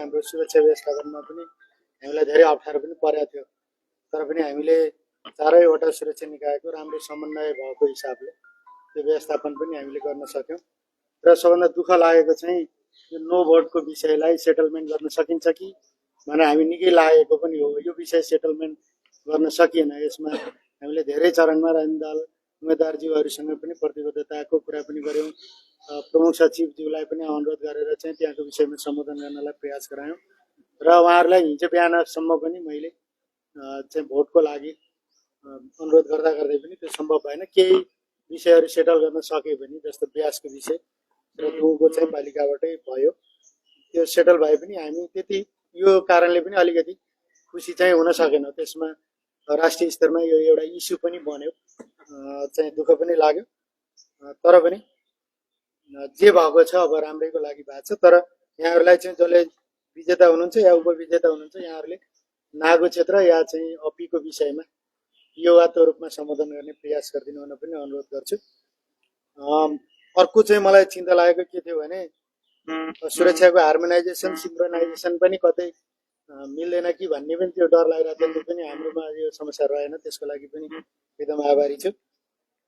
हाम्रो सुरक्षा व्यवस्थापनमा पनि हामीलाई धेरै अप्ठ्यारो पनि परेको थियो। तर पनि हामीले चारैवटा सुरक्षा निकायको राम्रो समन्वय भएको हिसाबले त्यो व्यवस्थापन पनि हामीले गर्न सक्यौँ। र सबभन्दा दुःख लागेको चाहिँ यो नो भोटको विषयलाई सेटलमेन्ट गर्न सकिन्छ कि भनेर हामी निकै लागेको पनि हो। यो विषय सेटलमेन्ट गर्न सकिएन। यसमा हामीले धेरै चरणमा राजनीतिक दल उम्मेदवारज्यूहरूसँग पनि प्रतिबद्धताको कुरा पनि गऱ्यौँ। प्रमुख सचिवज्यूलाई पनि अनुरोध गरेर चाहिँ त्यहाँको विषयमा सम्बोधन गर्नलाई प्रयास गरायौँ र उहाँहरूलाई हिजो बिहानसम्म पनि मैले चाहिँ भोटको लागि अनुरोध गर्दा गर्दै पनि त्यो सम्भव भएन। केही विषयहरू सेटल गर्न सक्यो भने जस्तो ब्याजको विषय र दुःखको चाहिँ पालिकाबाटै भयो, त्यो सेटल भए पनि हामी त्यति यो कारणले पनि अलिकति खुसी चाहिँ हुन सकेनौँ। त्यसमा राष्ट्रिय स्तरमा यो एउटा इस्यु पनि बन्यो, चाहिँ दुःख पनि लाग्यो। तर पनि जे भएको छ अब राम्रैको लागि भएको छ। तर यहाँहरूलाई चाहिँ जसले विजेता हुनुहुन्छ या उपविजेता हुनुहुन्छ, यहाँहरूले नागो क्षेत्र या चाहिँ अपीको विषयमा युवात्व रूपमा सम्बोधन गर्ने प्रयास गरिदिनु हुन पनि अनुरोध गर्छु। अर्को चाहिँ मलाई चिन्ता लागेको के थियो भने सुरक्षाको हार्मोनाइजेसन सिङ्क्रोनाइजेसन पनि कतै मिल्दैन कि भन्ने पनि त्यो डर लागिरहेको थियो। त्यो पनि हाम्रोमा यो समस्या रहेन, त्यसको लागि पनि एकदम आभारी छु।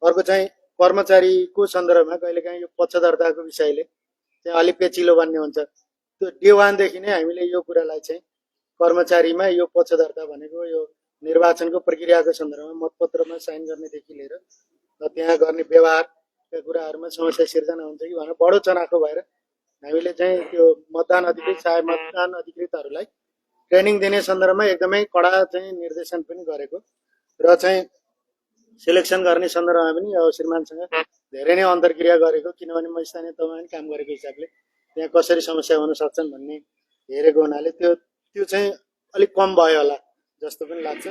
अर्को चाहिँ कर्मचारीको सन्दर्भमा कहिलेकाहीँ यो पक्षधरताको विषयले चाहिँ अलिक पेचिलो बन्ने हुन्छ। त्यो डे वानदेखि नै हामीले यो कुरालाई चाहिँ कर्मचारीमा यो पक्षधरता भनेको यो निर्वाचनको प्रक्रियाको सन्दर्भमा मतपत्रमा साइन गर्नेदेखि लिएर त्यहाँ गर्ने व्यवहारका कुराहरूमा समस्या सिर्जना हुन्छ कि भनेर बडो चनाखो भएर हामीले चाहिँ त्यो मतदान अधिकृत सहायक मतदान अधिकृतहरूलाई ट्रेनिङ दिने सन्दर्भमा एकदमै कडा चाहिँ निर्देशन पनि गरेको र चाहिँ सिलेक्सन गर्ने सन्दर्भमा पनि अब श्रीमानसँग धेरै नै अन्तर्क्रिया गरेको, किनभने म स्थानीय तहमा पनि काम गरेको हिसाबले त्यहाँ कसरी समस्या हुन सक्छन् भन्ने हेरेको हुनाले त्यो चाहिँ अलिक कम भयो होला जस्तो पनि लाग्छ।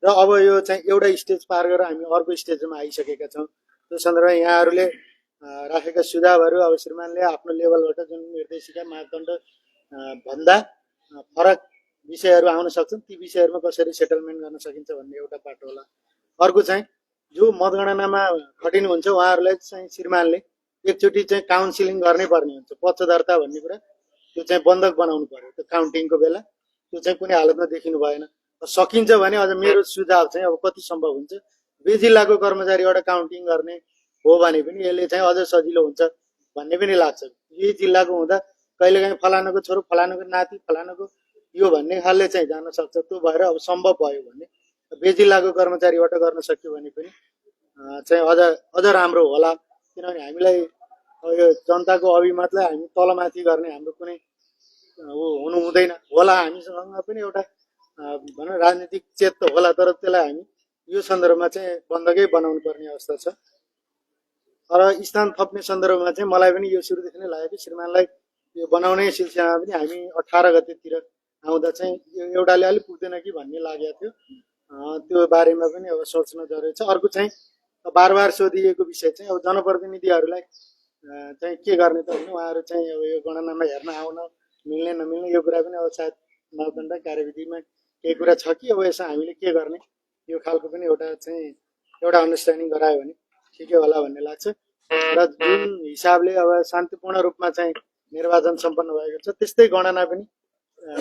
र अब यो चाहिँ एउटा स्टेज पार गरेर हामी अर्को स्टेजमा आइसकेका छौँ। त्यो सन्दर्भमा यहाँहरूले राखेका सुझावहरू अब श्रीमानले आफ्नो लेभलबाट जुन निर्देशिका मापदण्ड भन्दा फरक विषयहरू आउन सक्छन्, ती विषयहरूमा कसरी सेटलमेन्ट गर्न सकिन्छ भन्ने एउटा बाटो होला। अर्को चाहिँ जो मतगणनामा खटिनुहुन्छ उहाँहरूलाई चाहिँ श्रीमानले एकचोटि चाहिँ काउन्सिलिङ गर्नै पर्ने हुन्छ। पक्षधरता भन्ने कुरा त्यो चाहिँ बन्धक बनाउनु पर्यो। त्यो काउन्टिङको बेला त्यो चाहिँ कुनै हालतमा देखिनु भएन। सकिन्छ भने अझ मेरो सुझाव चाहिँ अब कति सम्भव हुन्छ, बे जिल्लाको कर्मचारीबाट काउन्टिङ गर्ने हो भने पनि यसले चाहिँ अझ सजिलो हुन्छ भन्ने पनि लाग्छ। यही जिल्लाको हुँदा कहिलेकाहीँ फलानुको छोरो, फलानुको नाति, फलानुको यो भन्ने खालले चाहिँ जान सक्छ। त्यो भएर अब सम्भव भयो भने बे जिल्लाको कर्मचारीबाट गर्न सक्यो भने पनि चाहिँ अझ राम्रो होला। किनभने हामीलाई यो जनताको अभिमतलाई हामी तलमाथि गर्ने हाम्रो कुनै हुनु हुँदैन होला। हामीसँग पनि एउटा भनौँ राजनीतिक चेत त होला, तर त्यसलाई हामी यो सन्दर्भमा चाहिँ बन्धकै बनाउनु पर्ने अवस्था छ। र स्थान थप्ने सन्दर्भमा चाहिँ मलाई पनि यो सुरुदेखि नै लाग्यो कि श्रीमानलाई यो बनाउने सिलसिलामा पनि हामी 18 गतेतिर आउँदा चाहिँ यो एउटाले अलिक पुग्दैन कि भन्ने लागेको थियो। त्यो बारेमा पनि अब सोच्न जरुरी छ। अर्को चाहिँ बार बार सोधिएको विषय चाहिँ अब जनप्रतिनिधिहरूलाई चाहिँ के गर्ने त भने उहाँहरू चाहिँ अब यो गणनामा हेर्न आउन मिल्ने नमिल्ने यो कुरा पनि अब सायद मापदण्ड कार्यविधिमा केही कुरा छ कि अब यसमा हामीले के गर्ने, यो खालको पनि एउटा अन्डरस्ट्यान्डिङ गरायो भने ठिकै होला भन्ने लाग्छ। र जुन हिसाबले अब शान्तिपूर्ण रूपमा चाहिँ निर्वाचन सम्पन्न भएको छ त्यस्तै गणना पनि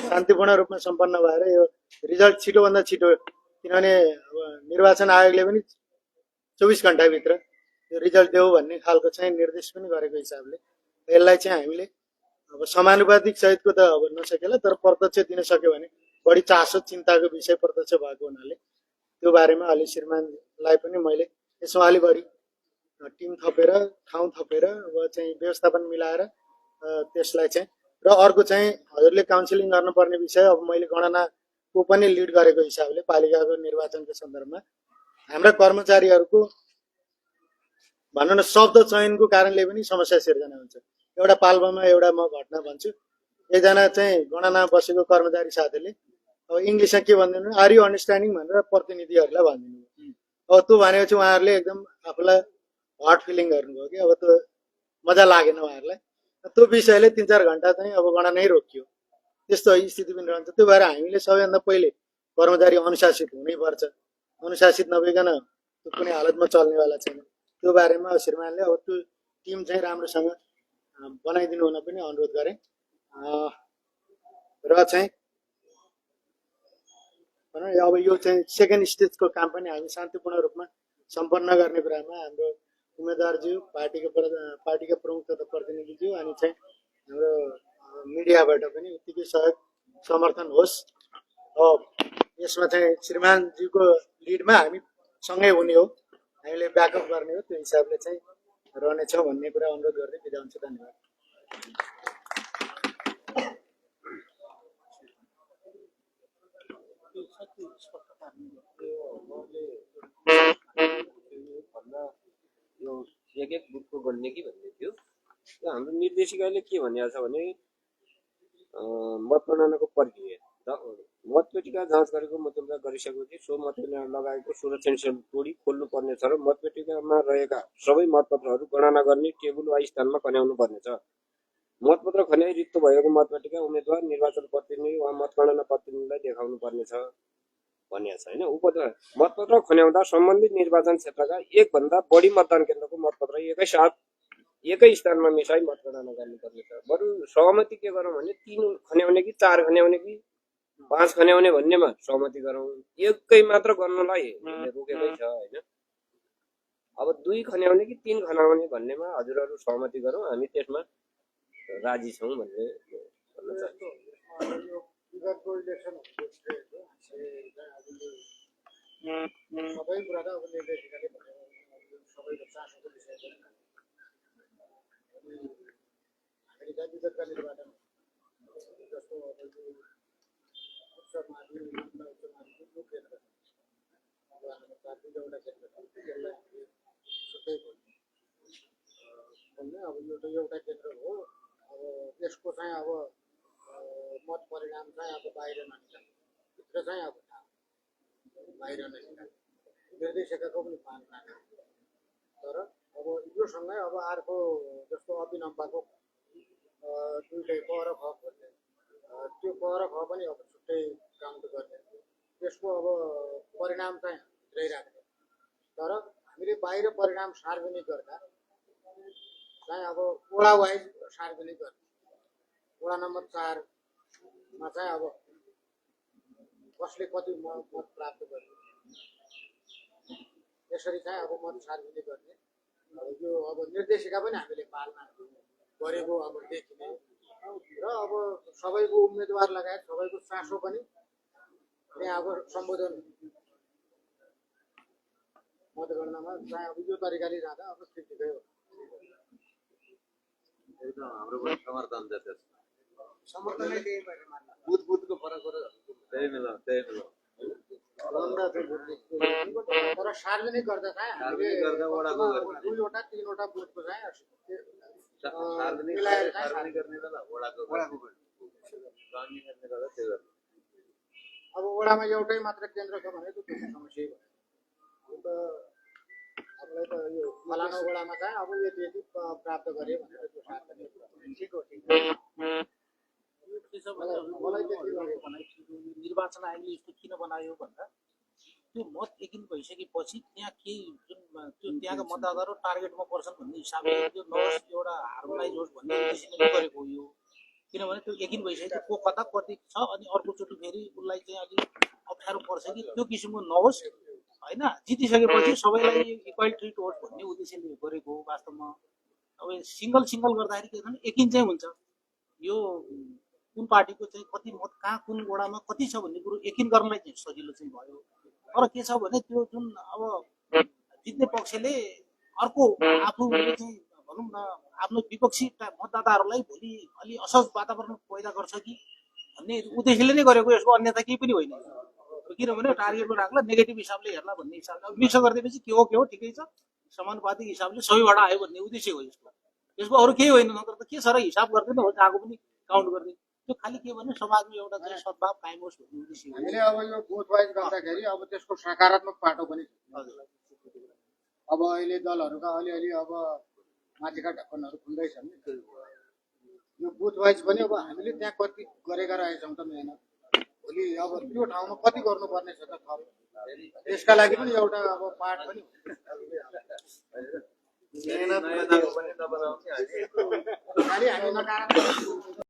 शान्तिपूर्ण रूपमा सम्पन्न भएर यो रिजल्ट छिटोभन्दा छिटो, किनभने निर्वाचन आयोगले पनि 24 घण्टाभित्र यो रिजल्ट देऊ भन्ने खालको चाहिँ निर्देश पनि गरेको हिसाबले यसलाई चाहिँ हामीले अब समानुपातिक सहितको त अब नसकेला, तर प्रत्यक्ष दिन सक्यो भने बढी चासो चिन्ताको विषय प्रत्यक्ष भएको हुनाले त्यो बारेमा अलि श्रीमानलाई पनि मैले यसमा अलि बढी टिम थपेर ठाउँ थपेर अब चाहिँ व्यवस्थापन मिलाएर त्यसलाई चाहिँ। र अर्को चाहिँ हजुरले काउन्सिलिङ गर्नुपर्ने विषय, अब मैले गणनाको पनि लिड गरेको हिसाबले पालिकाको निर्वाचनको सन्दर्भमा हाम्रा कर्मचारीहरूको भनौँ न शब्द चयनको कारणले पनि समस्या सिर्जना हुन्छ। एउटा पाल्पामा एउटा म घटना भन्छु, एकजना चाहिँ गणना बसेको कर्मचारी साथीले अब इङ्ग्लिसमा के भनिदिनु, आर यु अन्डरस्ट्यान्डिङ भनेर प्रतिनिधिहरूलाई भनिदिनु। अब त्यो भनेपछि उहाँहरूले एकदम आफूलाई हट फिलिङ गर्नुभयो कि अब त्यो मजा लागेन उहाँहरूलाई। त्यो विषयले 3-4 घण्टा चाहिँ अब गणनै रोकियो। त्यस्तो स्थिति पनि रहन्छ। त्यो भएर हामीले सबैभन्दा पहिले कर्मचारी अनुशासित हुनैपर्छ। अनुशासित नभइकन त्यो कुनै हालतमा चल्नेवाला छैन। त्यो बारेमा श्रीमानले अब त्यो टिम चाहिँ राम्रोसँग बनाइदिनु हुन पनि अनुरोध गरेँ। र चाहिँ अब यो चाहिँ सेकेन्ड स्टेजको काम पनि हामी शान्तिपूर्ण रूपमा सम्पन्न गर्ने कुरामा हाम्रो उम्मेदवारज्यू पार्टीका प्रमुख तथा प्रतिनिधिज्यू अनि चाहिँ हाम्रो मिडियाबाट पनि उत्तिकै सहयोग समर्थन होस्। यसमा चाहिँ श्रीमानज्यूको लिडमा हामी सँगै हुने हो, हामीले ब्याकअप गर्ने हो, त्यो हिसाबले चाहिँ रहनेछौँ भन्ने कुरा अनुरोध गर्दै बिदा हुन्छ। धन्यवाद। यो एक बुथको गण्ने कि भन्ने थियो। हाम्रो निर्देशिकाले के भनिएको छ भने मतगणनाको प्रक्रिया मतपेटिका जाँच गरेको मतदान गरिसकेपछि सो मतपेटिका लगाएको सुरक्षा सेल तोडी खोल्नु पर्नेछ र मतपेटिकामा रहेका सबै मतपत्रहरू गणना गर्ने टेबुल वा स्थानमा खन्याउनु पर्नेछ। मतपत्र खन्याई रिक्त भएको मतपेटिका उम्मेदवार, निर्वाचन प्रतिनिधि वा मतगणना प्रतिनिधिलाई देखाउनु पर्नेछ भनिएको छ हैन। मतपत्र खन्याउँदा सम्बन्धित निर्वाचन क्षेत्रका एक भन्दा बढी मतदान केन्द्रको मतपत्र एकै स्थानमा मिसाई मतगणना गर्नुपर्नेछ। बरु सहमति के गरौँ भने 3 खन्याउने कि 4 खन्याउने कि 5 खन्याउने भन्नेमा सहमति गरौँ। एकै मात्र गर्नलाई रोकेकै छ हैन। अब 2 खन्याउने कि 3 खन्याउने भन्नेमा हजुरहरू सहमति गरौँ, हामी त्यसमा राजी छौँ भन्ने भन्न चाहन्छु। सबै कुरा त अब निर्देशिकाले सबैको चासोको विषय पनि हामीले विगतका निर्वाचन जस्तो अब यो उच्च माध्यमिक यो केन्द्र अब हाम्रो 4-5वटा केन्द्र छ, त्यसलाई छुट्टै भन्ने अब यो त एउटा केन्द्र हो। अब यसको चाहिँ अब मत परिणाम चाहिँ अब बाहिर ननिकाल्ने, भित्र चाहिँ अब बाहिर ननिकाल्ने निर्देशिकाको पनि पालन गर्ने। तर अब योसँगै अब अर्को जस्तो अभिनम्बाको दुईटै क र ख भन्ने, त्यो क र ख पनि अब छुट्टै काउन्ट गर्ने, त्यसको अब परिणाम चाहिँ भित्रै राख्ने। तर हामीले बाहिर परिणाम सार्वजनिक गर्दा चाहिँ अब वडा वाइज सार्वजनिक गर्ने। वडा नम्बर 4 मा चाहिँ अब कसले कति मत प्राप्त गर्यो यसरी चाहिँ अब मत सार्वजनिक गर्ने। अब यो अब निर्देशिका पनि हामीले पालना गरेको अब देखिने र अब सबैको उम्मेदवार लगायत सबैको चासो पनि त्यहाँ अब सम्बोधन मतगणनामा चाहिँ अब यो तरिकाले जाँदा अब ठिकै हो। एकदम हाम्रो पनि समर्थन छ त्यसमा। समर्थनै त्यही भएर बुथको फरक हो र त्यही मिलाउँ। तर सार्वजनिक गर्दा चाहिँ हामीले 2वटा 3वटा बुथको चाहिँ सार्वजनिक गर्ने बेला वडाको अब वडामा एउटै मात्र केन्द्र छ भने त त्यो समस्या भयो। त हामीलाई त यो फलाना वडामा चाहिँ अब यति प्राप्त गरे भनेर त्यो सार्वजनिक ठिक हो। निर्वाचन आयोगले यस्तो किन बनायो भन्दा त्यो मत एकिन भइसकेपछि त्यहाँ केही जुन त्यो त्यहाँका मतदाताहरू टार्गेटमा पर्छन् भन्ने हिसाबले त्यो नहोस्, एउटा हार्मोनाइज होस् भन्ने उद्देश्यले गरेको हो यो। किनभने त्यो एकिन भइसकेपछि को कता कति छ अनि अर्कोचोटि फेरि उसलाई चाहिँ अलिक अप्ठ्यारो पर्छ कि त्यो किसिमको नहोस् होइन। जितिसकेपछि सबैलाई इक्वल ट्रिट होस् भन्ने उद्देश्यले गरेको हो वास्तवमा। अब सिङ्गल गर्दाखेरि के भने एकिन चाहिँ हुन्छ, यो कुन पार्टीको चाहिँ कति मत कहाँ कुन वडामा कति छ भन्ने कुरो एकिन गर्नलाई चाहिँ सजिलो चाहिँ भयो। तर के छ भने त्यो जुन अब जित्ने पक्षले अर्को आफूले चाहिँ भनौँ न आफ्नो विपक्षी मतदाताहरूलाई भोलि अलि असहज वातावरण पैदा गर्छ कि भन्ने उद्देश्यले नै गरेको, यसको अन्यथा केही पनि होइन। किनभने टार्गेटमा राख्ला नेगेटिभ हिसाबले हेर्ला भन्ने हिसाबले अब मिक्स गरिदिएपछि के हो ठिकै छ, समानुपातिक हिसाबले सबैबाट आयो भन्ने उद्देश्य हो यसको अरू केही होइन। नत्र त के छ र हिसाब गर्दैन हो, जहाँको पनि काउन्ट गर्दैन। त्यो खालि के भने समाजमा एउटा चाहिँ सद्भाव कायम होस् भन्ने उद्देश्य हो। हामीले अब यो बुथ वाइज गर्दाखेरि अब त्यसको सकारात्मक पाटो पनि अब अहिले दलहरूका अलिअलि अब माथिका ढक्कनहरू खुल्दैछन् नि, यो बुथ वाइज पनि अब हामीले त्यहाँ कति गरेका रहेछौँ त मेहनत, भोलि अब त्यो ठाउँमा कति गर्नुपर्ने छ त थप, त्यसका लागि पनि एउटा अब पाठ पनि मेहनत पनि नबनाउने खालि हामी नकारात्मक